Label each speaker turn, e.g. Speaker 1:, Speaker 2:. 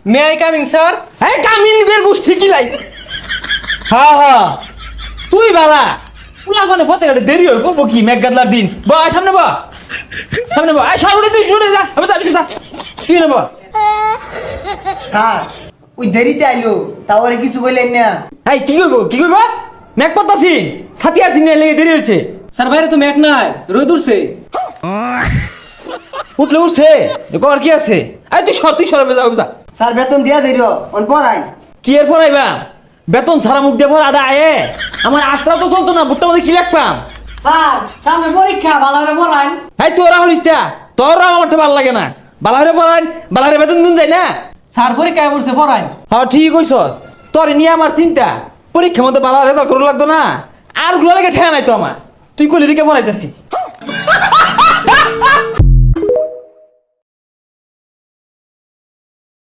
Speaker 1: May I coming sir?
Speaker 2: এই come in বের গোষ্ঠী কি লাই? হ্যাঁ হ্যাঁ তুই বালা পুলা মানে পথে ঘাটে দেরি হয় করবো কি মেঘগাদলার দিন বা সামনে বা সামনে বা সামনে তুই শুনে যা আমি যাবি যা কি নেব
Speaker 3: স্যার ওই দেরিতে আইলো তাও আর কিছু কইলেন না।
Speaker 2: এই কি করবো মেঘ পড়তাছি ছাতি আসি নিয়ে লেগে দেরি হয়েছে
Speaker 1: স্যার বাইরে তো মেঘ নাই, রোদ উঠছে।
Speaker 2: উঠলে উঠছে কর কি আছে এই তুই সরবে যাও যা
Speaker 3: স্যার বেতন দিয়া দেরি অন পড়াই।
Speaker 2: কি এর পড়াইবা বেতন ছাড়া মুখ দিয়ে পড়া আডা আয়ে আমার আটটা তো চলতো না বুটটা মধ্যে কি লাগতাম
Speaker 4: স্যার সামনে পরীক্ষা ভালোভাবে পড়ান।
Speaker 2: এই তোরা হলিস তোরা আমার তো ভালো লাগে না বালারে পড়ান বালারে বেতন দিন যায় না
Speaker 1: স্যার পরীক্ষায় পড়ছে পড়াই।
Speaker 2: হ্যাঁ ঠিক কইছস তোর নিয়ে আমার চিন্তা পরীক্ষার মধ্যে বালা রেজাল্ট করে লাগতো না আর গুলো লাগে ঠেয়া নাই তো আমার তুই কইলি দিকে পড়াইতেছি